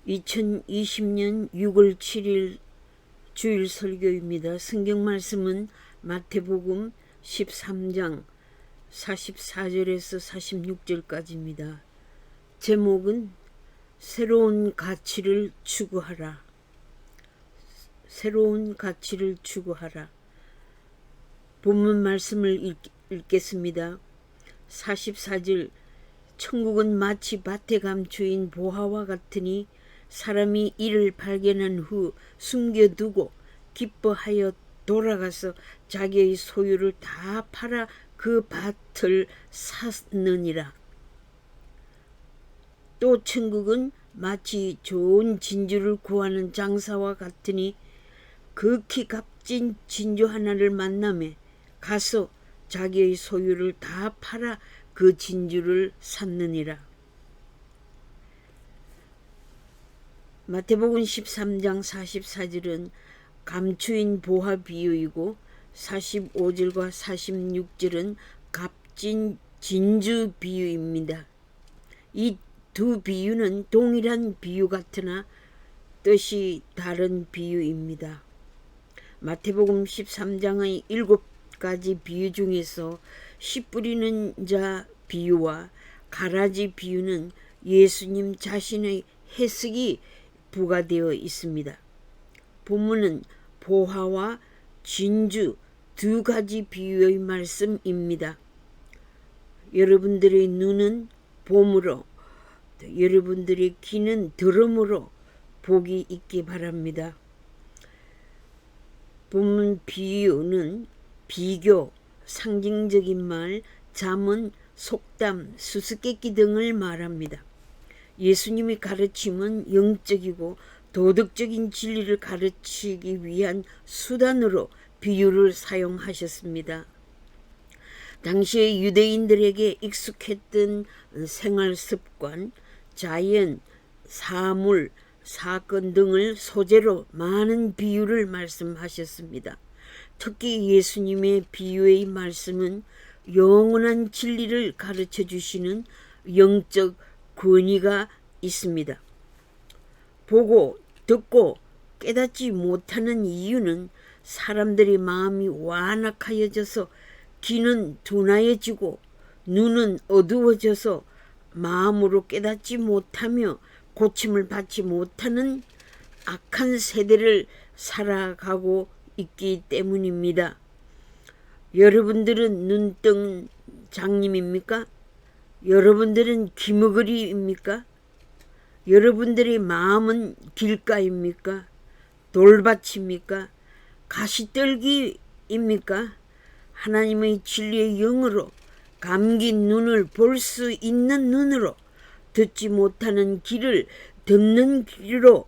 2020년 6월 7일 주일 설교입니다. 성경 말씀은 마태복음 13장 44절에서 46절까지입니다. 제목은 새로운 가치를 추구하라. 새로운 가치를 추구하라. 본문 말씀을 읽겠습니다. 44절 천국은 마치 밭에 감추인 보화와 같으니 사람이 이를 발견한 후 숨겨두고 기뻐하여 돌아가서 자기의 소유를 다 팔아 그 밭을 샀느니라. 또 천국은 마치 좋은 진주를 구하는 장사와 같으니 극히 값진 진주 하나를 만나매 가서 자기의 소유를 다 팔아 그 진주를 샀느니라. 마태복음 13장 44절은 감추인 보화 비유이고 45절과 46절은 값진 진주 비유입니다. 이 두 비유는 동일한 비유 같으나 뜻이 다른 비유입니다. 마태복음 13장의 7가지 비유 중에서 씨 뿌리는 자 비유와 가라지 비유는 예수님 자신의 해석이 부과되어 있습니다. 본문은 보화와 진주 두 가지 비유의 말씀입니다. 여러분들의 눈은 봄으로, 여러분들의 귀는 들음으로 복이 있기 바랍니다. 본문 비유는 비교, 상징적인 말, 잠언, 속담, 수수께끼 등을 말합니다. 예수님의 가르침은 영적이고 도덕적인 진리를 가르치기 위한 수단으로 비유를 사용하셨습니다. 당시의 유대인들에게 익숙했던 생활 습관, 자연, 사물, 사건 등을 소재로 많은 비유를 말씀하셨습니다. 특히 예수님의 비유의 말씀은 영원한 진리를 가르쳐 주시는 영적 권위가 있습니다. 보고 듣고 깨닫지 못하는 이유는 사람들의 마음이 완악하여져서 귀는 둔하여지고 눈은 어두워져서 마음으로 깨닫지 못하며 고침을 받지 못하는 악한 세대를 살아가고 있기 때문입니다. 여러분들은 눈뜬 장님입니까? 여러분들은 귀머거리입니까? 여러분들의 마음은 길가입니까? 돌밭입니까? 가시떨기입니까? 하나님의 진리의 영으로 감긴 눈을 볼 수 있는 눈으로, 듣지 못하는 귀를 듣는 귀로,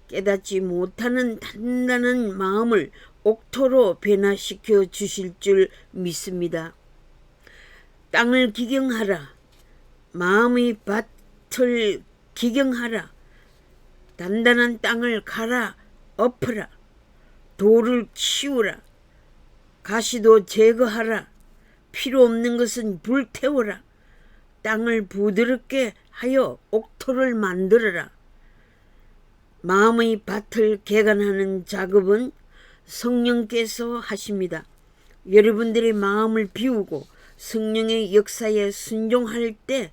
깨닫지 못하는 단단한 마음을 옥토로 변화시켜 주실 줄 믿습니다. 땅을 기경하라. 마음의 밭을 기경하라. 단단한 땅을 갈아 엎어라. 돌을 치우라. 가시도 제거하라. 필요 없는 것은 불태워라. 땅을 부드럽게 하여 옥토를 만들어라. 마음의 밭을 개간하는 작업은 성령께서 하십니다. 여러분들의 마음을 비우고 성령의 역사에 순종할 때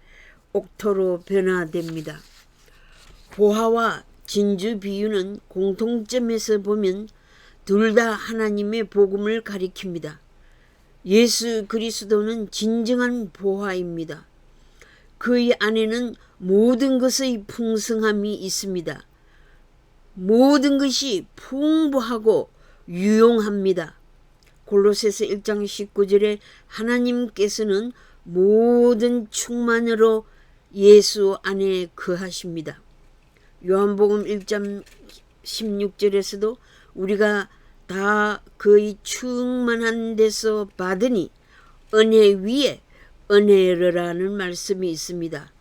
옥토로 변화됩니다. 보화와 진주 비유는 공통점에서 보면 둘 다 하나님의 복음을 가리킵니다. 예수 그리스도는 진정한 보화입니다. 그의 안에는 모든 것의 풍성함이 있습니다. 모든 것이 풍부하고 유용합니다. 골로새서 1장 19절에 하나님께서는 모든 충만으로 예수 안에 거하십니다. 요한복음 1장 16절에서도 우리가 다 그의 충만한 데서 받으니 은혜 위에 은혜라는 말씀이 있습니다.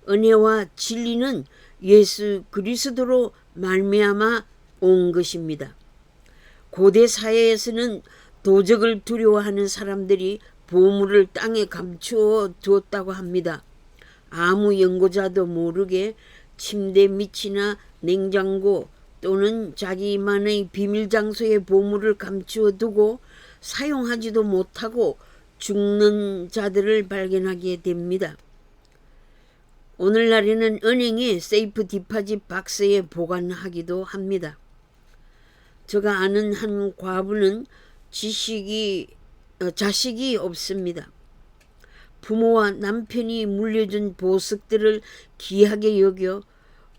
은혜와 진리는 예수 그리스도로 말미암아 온 것입니다. 고대 사회에서는 도적을 두려워하는 사람들이 보물을 땅에 감추어 두었다고 합니다. 아무 연고자도 모르게 침대 밑이나 냉장고 또는 자기만의 비밀 장소에 보물을 감추어 두고 사용하지도 못하고 죽는 자들을 발견하게 됩니다. 오늘날에는 은행에 세이프 디파짓 박스에 보관하기도 합니다. 제가 아는 한 과부는 자식이 없습니다. 부모와 남편이 물려준 보석들을 귀하게 여겨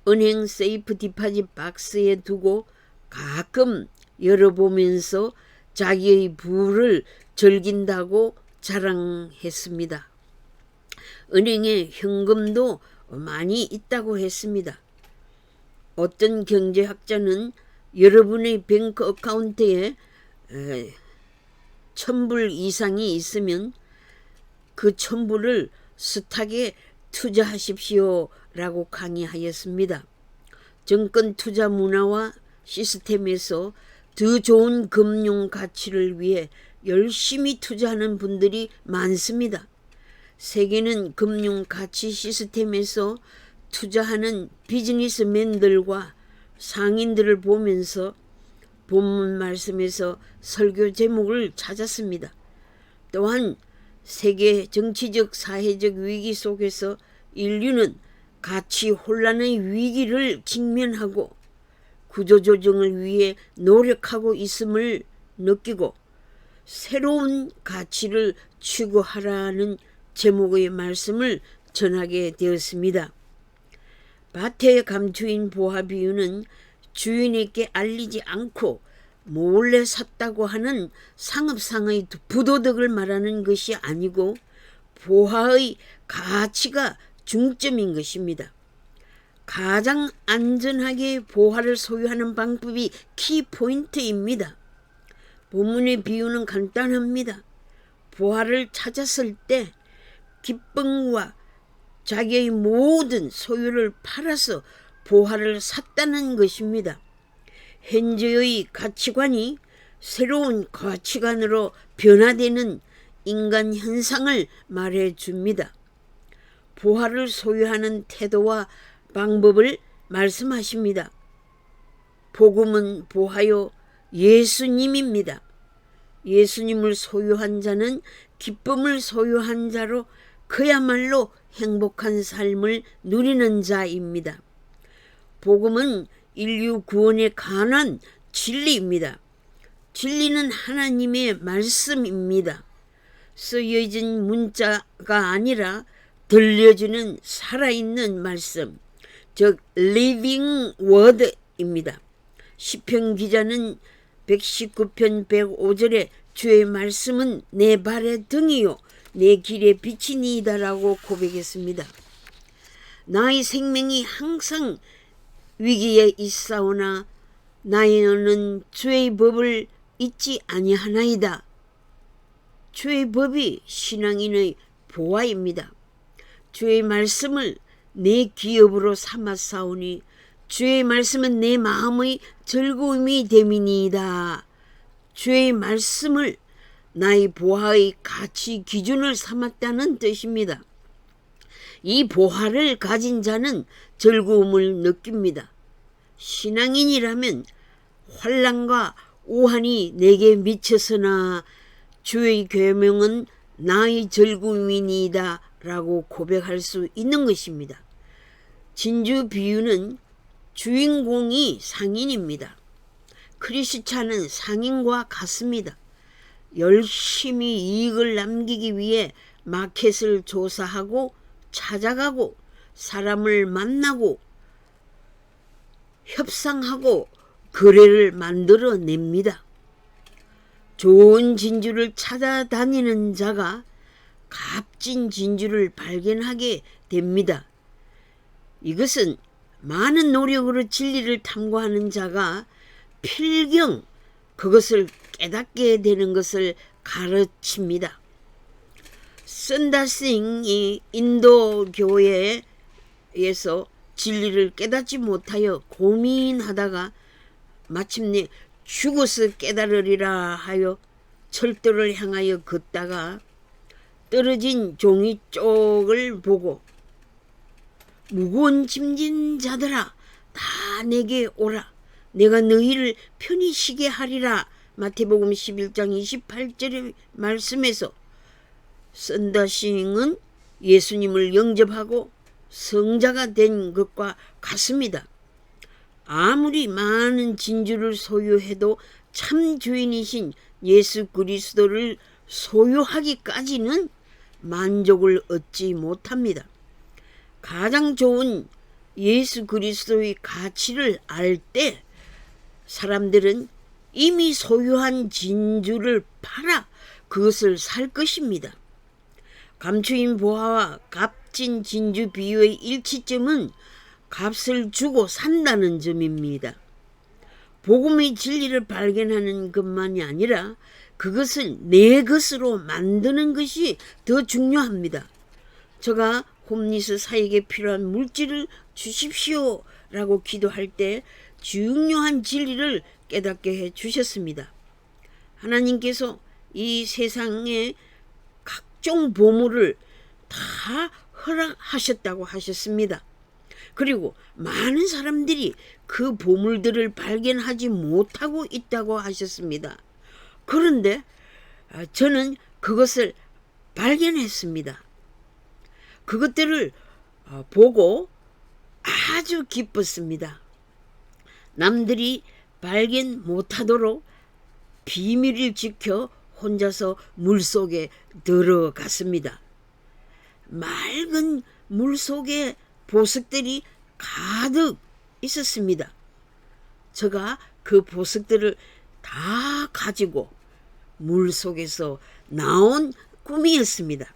은행 세이프 디파짓 박스에 두고 가끔 열어보면서 자기의 부를 즐긴다고 자랑했습니다. 은행에 현금도 많이 있다고 했습니다. 어떤 경제학자는 여러분의 뱅크 어카운트에 1,000불 이상이 있으면 그 1,000불을 스탁에 투자하십시오 라고 강의하였습니다. 정권 투자 문화와 시스템에서 더 좋은 금융 가치를 위해 열심히 투자하는 분들이 많습니다. 세계는 금융 가치 시스템에서 투자하는 비즈니스맨들과 상인들을 보면서 본문 말씀에서 설교 제목을 찾았습니다. 또한 세계 정치적 사회적 위기 속에서 인류는 가치 혼란의 위기를 직면하고 구조조정을 위해 노력하고 있음을 느끼고 새로운 가치를 추구하라는 제목의 말씀을 전하게 되었습니다. 밭의 감추인 보화 비유는 주인에게 알리지 않고 몰래 샀다고 하는 상업상의 부도덕을 말하는 것이 아니고 보화의 가치가 중점인 것입니다. 가장 안전하게 보화를 소유하는 방법이 키포인트입니다. 본문의 비유는 간단합니다. 보화를 찾았을 때 기쁨과 자기의 모든 소유를 팔아서 보화를 샀다는 것입니다. 현재의 가치관이 새로운 가치관으로 변화되는 인간 현상을 말해줍니다. 보화를 소유하는 태도와 방법을 말씀하십니다. 복음은 보화요 예수님입니다. 예수님을 소유한 자는 기쁨을 소유한 자로 그야말로 행복한 삶을 누리는 자입니다. 복음은 인류 구원에 관한 진리입니다. 진리는 하나님의 말씀입니다. 쓰여진 문자가 아니라 들려주는 살아있는 말씀, 즉 living word입니다. 시편 기자는 119편 105절에 주의 말씀은 내 발의 등이요 내 길의 빛이니이다라고 고백했습니다. 나의 생명이 항상 위기에 있사오나 나는 주의 법을 잊지 아니하나이다. 주의 법이 신앙인의 보화입니다. 주의 말씀을 내 기업으로 삼았사오니 주의 말씀은 내 마음의 즐거움이 됨이니이다. 주의 말씀을 나의 보화의 가치 기준을 삼았다는 뜻입니다. 이 보화를 가진 자는 즐거움을 느낍니다. 신앙인이라면 환난과 오한이 내게 미쳐서나 주의 계명은 나의 즐거움이니이다 라고 고백할 수 있는 것입니다. 진주 비유는 주인공이 상인입니다. 크리스찬은 상인과 같습니다. 열심히 이익을 남기기 위해 마켓을 조사하고 찾아가고 사람을 만나고 협상하고 거래를 만들어냅니다. 좋은 진주를 찾아다니는 자가 값진 진주를 발견하게 됩니다. 이것은 많은 노력으로 진리를 탐구하는 자가 필경 그것을 깨닫게 되는 것을 가르칩니다. 선다싱이 인도 교회에서 진리를 깨닫지 못하여 고민하다가 마침내 죽어서 깨달으리라 하여 철도를 향하여 걷다가 떨어진 종이 쪽을 보고 무거운 짐진 자들아 다 내게 오라. 내가 너희를 편히 쉬게 하리라. 마태복음 11장 28절의 말씀에서 썬더싱은 예수님을 영접하고 성자가 된 것과 같습니다. 아무리 많은 진주를 소유해도 참 주인이신 예수 그리스도를 소유하기까지는 만족을 얻지 못합니다. 가장 좋은 예수 그리스도의 가치를 알 때 사람들은 이미 소유한 진주를 팔아 그것을 살 것입니다. 감추인 보화와 값진 진주 비유의 일치점은 값을 주고 산다는 점입니다. 복음의 진리를 발견하는 것만이 아니라 그것을 내 것으로 만드는 것이 더 중요합니다. 제가 홈리스 사역에 필요한 물질을 주십시오 라고 기도할 때 중요한 진리를 깨닫게 해 주셨습니다. 하나님께서 이 세상에 각종 보물을 다 허락하셨다고 하셨습니다. 그리고 많은 사람들이 그 보물들을 발견하지 못하고 있다고 하셨습니다. 그런데 저는 그것을 발견했습니다. 그것들을 보고 아주 기뻤습니다. 남들이 발견 못하도록 비밀을 지켜 혼자서 물속에 들어갔습니다. 맑은 물속에 보석들이 가득 있었습니다. 제가 그 보석들을 다 가지고 물속에서 나온 꿈이었습니다.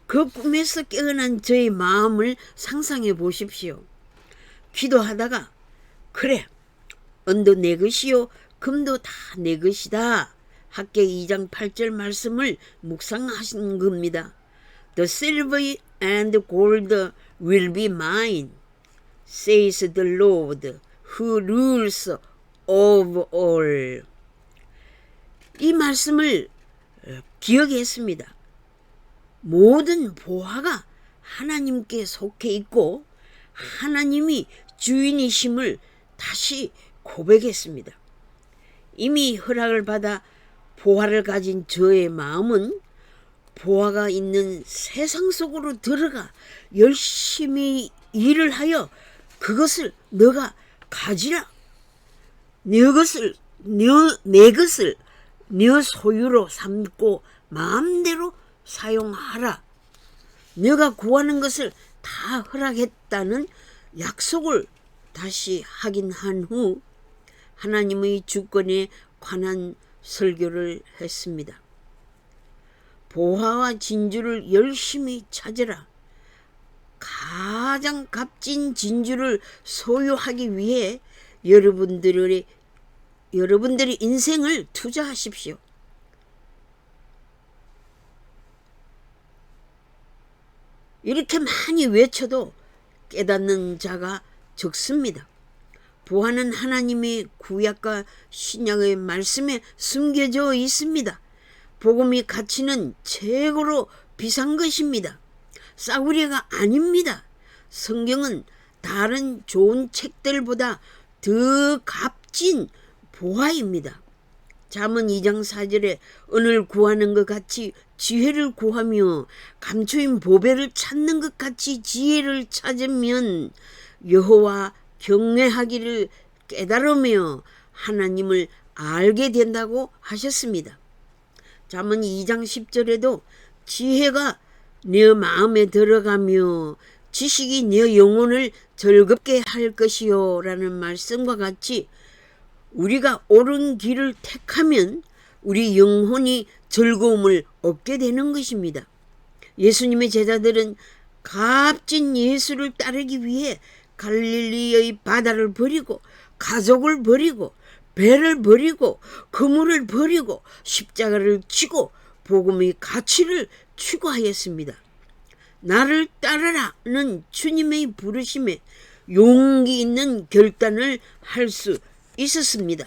그 꿈에서 깨어난 저의 마음을 상상해 보십시오. 기도하다가 그래, 은도 내 것이요 금도 다 내 것이다. 학개 2장 8절 말씀을 묵상하신 겁니다. The silver and gold will be mine, says the Lord, who rules over all. 이 말씀을 기억했습니다. 모든 보화가 하나님께 속해 있고 하나님이 주인이심을 다시 고백했습니다. 이미 허락을 받아 보화를 가진 저의 마음은 보화가 있는 세상 속으로 들어가 열심히 일을 하여 그것을 너가 가지라. 내 것을 네 소유로 삼고 마음대로 사용하라. 네가 구하는 것을 다 허락했다는 약속을 다시 확인한 후 하나님의 주권에 관한 설교를 했습니다. 보화와 진주를 열심히 찾으라. 가장 값진 진주를 소유하기 위해 여러분들의 인생을 투자하십시오. 이렇게 많이 외쳐도 깨닫는 자가 적습니다. 보화는 하나님의 구약과 신약의 말씀에 숨겨져 있습니다. 복음의 가치는 최고로 비싼 것입니다. 싸구려가 아닙니다. 성경은 다른 좋은 책들보다 더 값진 보화입니다. 잠언 2장 4절에 은을 구하는 것 같이 지혜를 구하며 감추인 보배를 찾는 것 같이 지혜를 찾으면 여호와 경외하기를 깨달으며 하나님을 알게 된다고 하셨습니다. 잠언 2장 10절에도 지혜가 네 마음에 들어가며 지식이 네 영혼을 즐겁게 할 것이요 라는 말씀과 같이 우리가 옳은 길을 택하면 우리 영혼이 즐거움을 얻게 되는 것입니다. 예수님의 제자들은 값진 예수를 따르기 위해 갈릴리의 바다를 버리고 가족을 버리고 배를 버리고 그물을 버리고 십자가를 지고 복음의 가치를 추구하였습니다. 나를 따르라는 주님의 부르심에 용기 있는 결단을 할 수 있었습니다.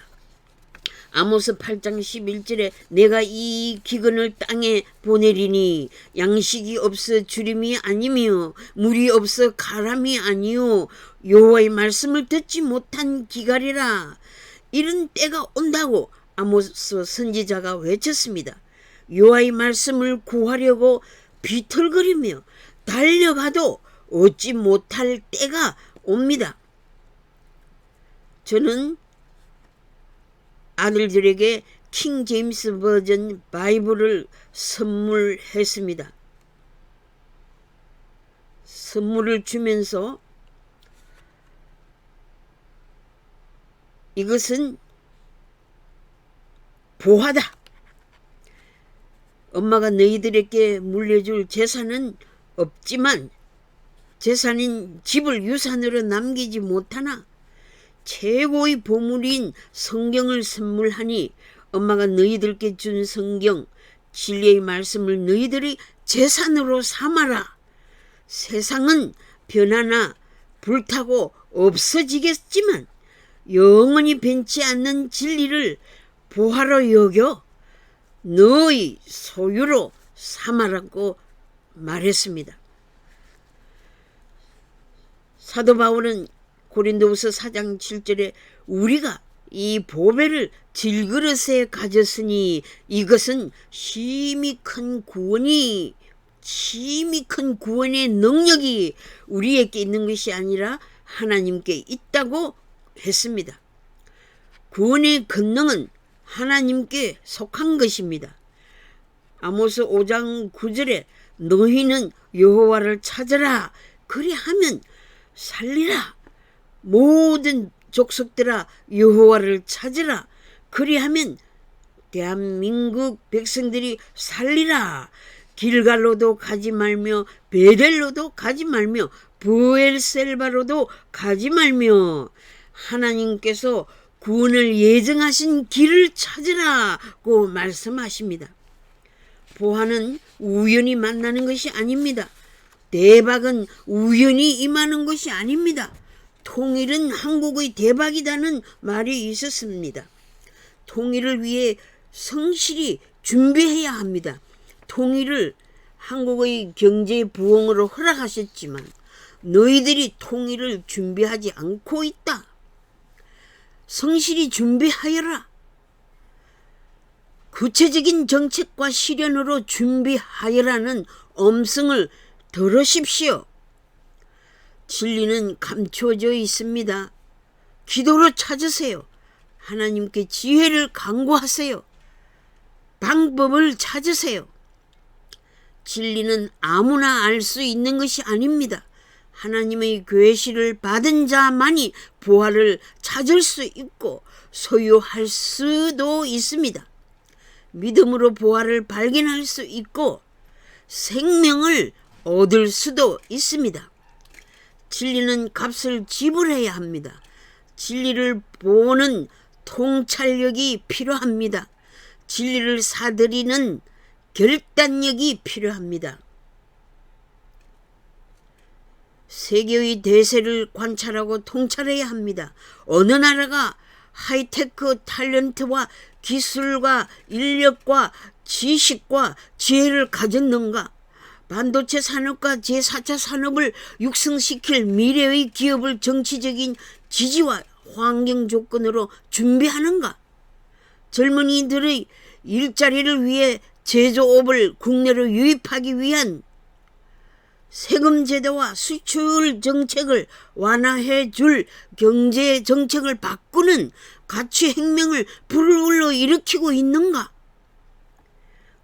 아모스 8장 11절에 내가 이 기근을 땅에 보내리니 양식이 없어 주림이 아니며 물이 없어 가람이 아니요 여호와의 말씀을 듣지 못한 기갈이라. 이런 때가 온다고 아모스 선지자가 외쳤습니다. 여호와의 말씀을 구하려고 비틀거리며 달려가도 얻지 못할 때가 옵니다. 저는 아들들에게 킹 제임스 버전 바이블을 선물했습니다. 선물을 주면서 이것은 보화다. 엄마가 너희들에게 물려줄 재산은 없지만 재산인 집을 유산으로 남기지 못하나 최고의 보물인 성경을 선물하니 엄마가 너희들께 준 성경 진리의 말씀을 너희들이 재산으로 삼아라. 세상은 변하나 불타고 없어지겠지만 영원히 변치 않는 진리를 보화로 여겨 너의 소유로 삼아라고 말했습니다. 사도 바울은 고린도후서 4장 7절에 우리가 이 보배를 질그릇에 가졌으니 이것은 심히 큰 구원의 능력이 우리에게 있는 것이 아니라 하나님께 있다고 했습니다. 구원의 권능은 하나님께 속한 것입니다. 아모스 5장 9절에 너희는 여호와를 찾으라 그리하면 살리라. 모든 족속들아 여호와를 찾으라 그리하면 대한민국 백성들이 살리라. 길갈로도 가지 말며 베델로도 가지 말며 브엘셀바로도 가지 말며 하나님께서 구원을 예정하신 길을 찾으라고 말씀하십니다. 보화는 우연히 만나는 것이 아닙니다. 대박은 우연히 임하는 것이 아닙니다. 통일은 한국의 대박이라는 말이 있었습니다. 통일을 위해 성실히 준비해야 합니다. 통일을 한국의 경제 부흥으로 허락하셨지만 너희들이 통일을 준비하지 않고 있다. 성실히 준비하여라. 구체적인 정책과 실현으로 준비하여라는 음성을 들으십시오. 진리는 감춰져 있습니다. 기도로 찾으세요. 하나님께 지혜를 간구하세요. 방법을 찾으세요. 진리는 아무나 알 수 있는 것이 아닙니다. 하나님의 계시를 받은 자만이 보화를 찾을 수 있고 소유할 수도 있습니다. 믿음으로 보화를 발견할 수 있고 생명을 얻을 수도 있습니다. 진리는 값을 지불해야 합니다. 진리를 보는 통찰력이 필요합니다. 진리를 사들이는 결단력이 필요합니다. 세계의 대세를 관찰하고 통찰해야 합니다. 어느 나라가 하이테크 탤런트와 기술과 인력과 지식과 지혜를 가졌는가? 반도체 산업과 제4차 산업을 육성시킬 미래의 기업을 정치적인 지지와 환경 조건으로 준비하는가? 젊은이들의 일자리를 위해 제조업을 국내로 유입하기 위한 세금 제도와 수출 정책을 완화해 줄 경제 정책을 바꾸는 가치 혁명을 불불러 일으키고 있는가?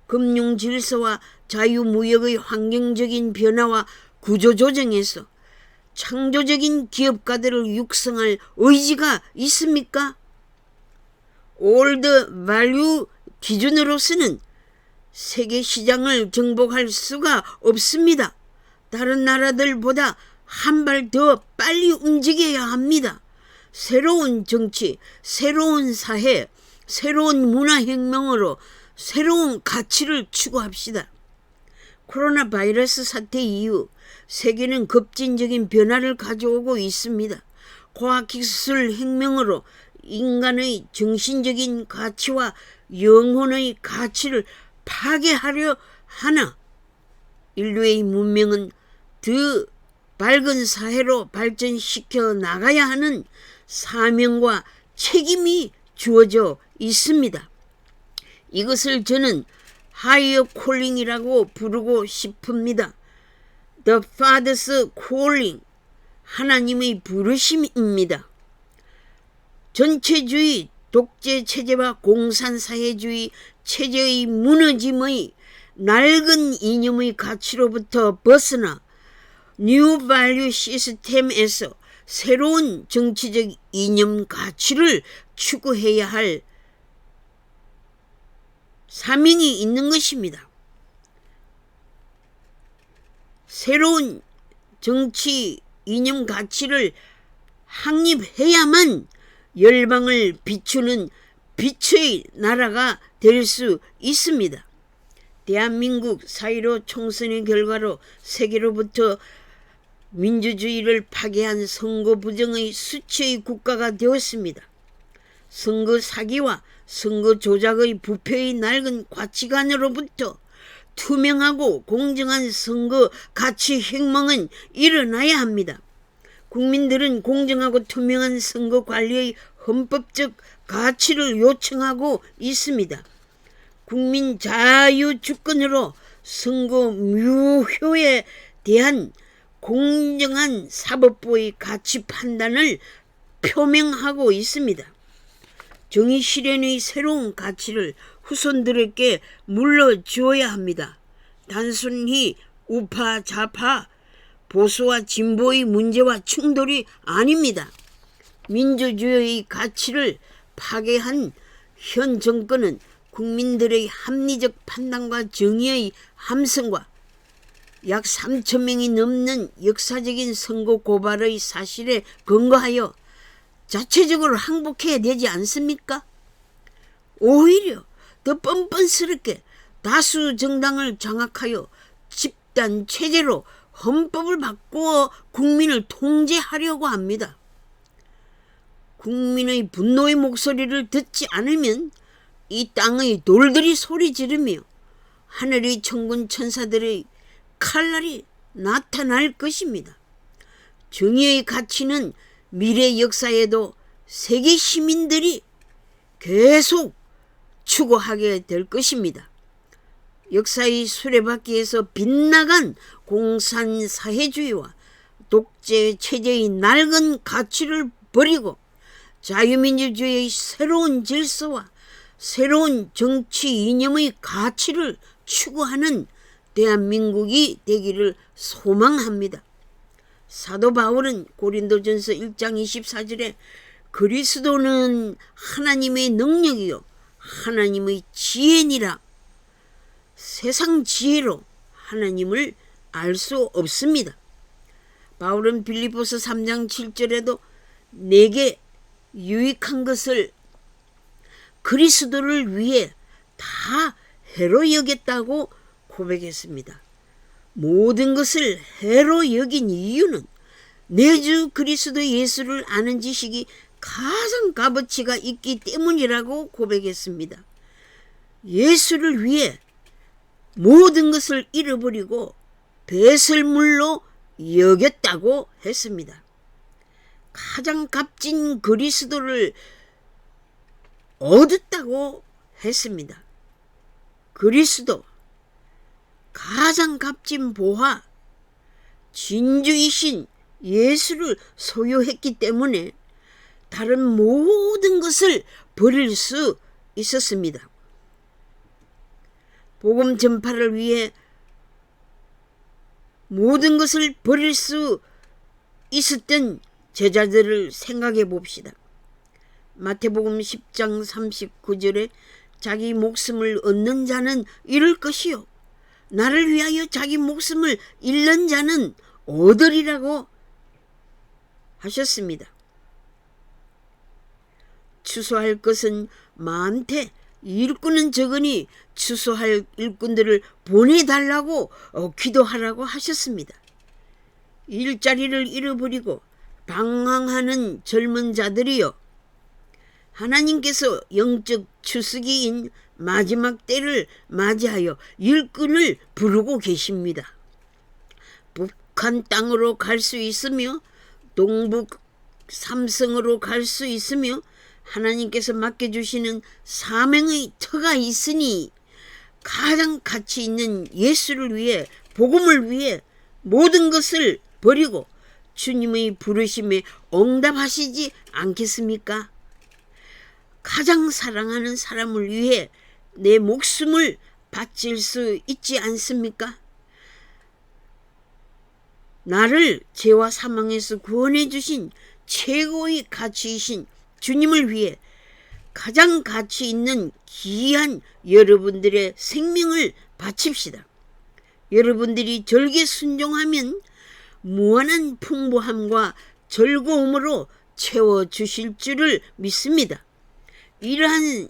금융 질서와 자유무역의 환경적인 변화와 구조조정에서 창조적인 기업가들을 육성할 의지가 있습니까? 올드 밸류 기준으로서는 세계 시장을 정복할 수가 없습니다. 다른 나라들보다 한 발 더 빨리 움직여야 합니다. 새로운 정치, 새로운 사회, 새로운 문화혁명으로 새로운 가치를 추구합시다. 코로나 바이러스 사태 이후 세계는 급진적인 변화를 가져오고 있습니다. 과학기술 혁명으로 인간의 정신적인 가치와 영혼의 가치를 파괴하려 하나 인류의 문명은 더 밝은 사회로 발전시켜 나가야 하는 사명과 책임이 주어져 있습니다. 이것을 저는 하이어 콜링이라고 부르고 싶습니다. The Father's Calling, 하나님의 부르심입니다. 전체주의, 독재체제와 공산사회주의 체제의 무너짐의 낡은 이념의 가치로부터 벗어나 뉴 밸류 시스템에서 새로운 정치적 이념 가치를 추구해야 할 사명이 있는 것입니다. 새로운 정치 이념 가치를 확립해야만 열방을 비추는 빛의 나라가 될 수 있습니다. 대한민국 4.15 총선의 결과로 세계로부터 민주주의를 파괴한 선거 부정의 수치의 국가가 되었습니다. 선거 사기와 선거 조작의 부패의 낡은 가치관으로부터 투명하고 공정한 선거 가치 혁명은 일어나야 합니다. 국민들은 공정하고 투명한 선거 관리의 헌법적 가치를 요청하고 있습니다. 국민 자유주권으로 선거 무효에 대한 공정한 사법부의 가치 판단을 표명하고 있습니다. 정의 실현의 새로운 가치를 후손들에게 물려주어야 합니다. 단순히 우파, 좌파, 보수와 진보의 문제와 충돌이 아닙니다. 민주주의의 가치를 파괴한 현 정권은 국민들의 합리적 판단과 정의의 함성과 약 3,000명이 넘는 역사적인 선거 고발의 사실에 근거하여 자체적으로 항복해야 되지 않습니까? 오히려 더 뻔뻔스럽게 다수 정당을 장악하여 집단 체제로 헌법을 바꾸어 국민을 통제하려고 합니다. 국민의 분노의 목소리를 듣지 않으면 이 땅의 돌들이 소리 지르며 하늘의 천군 천사들의 칼날이 나타날 것입니다. 정의의 가치는 미래 역사에도 세계 시민들이 계속 추구하게 될 것입니다. 역사의 수레바퀴에서 빗나간 공산사회주의와 독재 체제의 낡은 가치를 버리고 자유민주주의의 새로운 질서와 새로운 정치 이념의 가치를 추구하는 대한민국이 되기를 소망합니다. 사도 바울은 고린도전서 1장 24절에 그리스도는 하나님의 능력이요 하나님의 지혜니라. 세상 지혜로 하나님을 알 수 없습니다. 바울은 빌립보서 3장 7절에도 내게 유익한 것을 그리스도를 위해 다 해로 여겼다고 고백했습니다. 모든 것을 해로 여긴 이유는 내 주 그리스도 예수를 아는 지식이 가장 값어치가 있기 때문이라고 고백했습니다. 예수를 위해 모든 것을 잃어버리고 배설물로 여겼다고 했습니다. 가장 값진 그리스도를 얻었다고 했습니다. 그리스도, 가장 값진 보화, 진주이신 예수를 소유했기 때문에 다른 모든 것을 버릴 수 있었습니다. 복음 전파를 위해 모든 것을 버릴 수 있었던 제자들을 생각해 봅시다. 마태복음 10장 39절에 자기 목숨을 얻는 자는 잃을 것이요 나를 위하여 자기 목숨을 잃는 자는 얻으리라고 하셨습니다. 추수할 것은 많되 일꾼은 적으니 추수할 일꾼들을 보내달라고 기도하라고 하셨습니다. 일자리를 잃어버리고 방황하는 젊은 자들이여, 하나님께서 영적 추수기인 마지막 때를 맞이하여 일꾼을 부르고 계십니다. 북한 땅으로 갈 수 있으며 동북 삼성으로 갈 수 있으며 하나님께서 맡겨주시는 사명의 터가 있으니 가장 가치 있는 예수를 위해, 복음을 위해 모든 것을 버리고 주님의 부르심에 응답하시지 않겠습니까? 가장 사랑하는 사람을 위해 내 목숨을 바칠 수 있지 않습니까? 나를 죄와 사망에서 구원해 주신 최고의 가치이신 주님을 위해 가장 가치 있는 귀한 여러분들의 생명을 바칩시다. 여러분들이 절개 순종하면 무한한 풍부함과 즐거움으로 채워주실 줄을 믿습니다. 이러한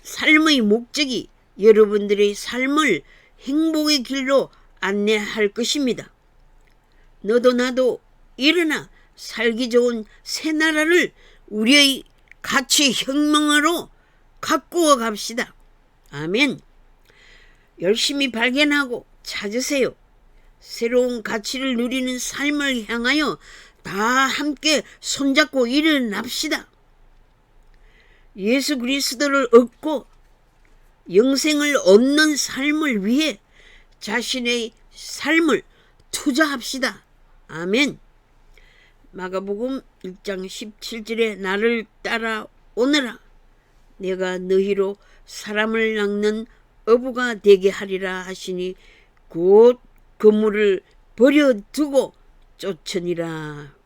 삶의 목적이 여러분들의 삶을 행복의 길로 안내할 것입니다. 너도 나도 일어나 살기 좋은 새 나라를 우리의 가치 혁명으로 가꾸어 갑시다. 아멘. 열심히 발견하고 찾으세요. 새로운 가치를 누리는 삶을 향하여 다 함께 손잡고 일어납시다. 예수 그리스도를 얻고 영생을 얻는 삶을 위해 자신의 삶을 투자합시다. 아멘. 마가복음 1장 17절에 나를 따라오너라. 내가 너희로 사람을 낚는 어부가 되게 하리라 하시니 곧 그물을 버려두고 쫓으니라.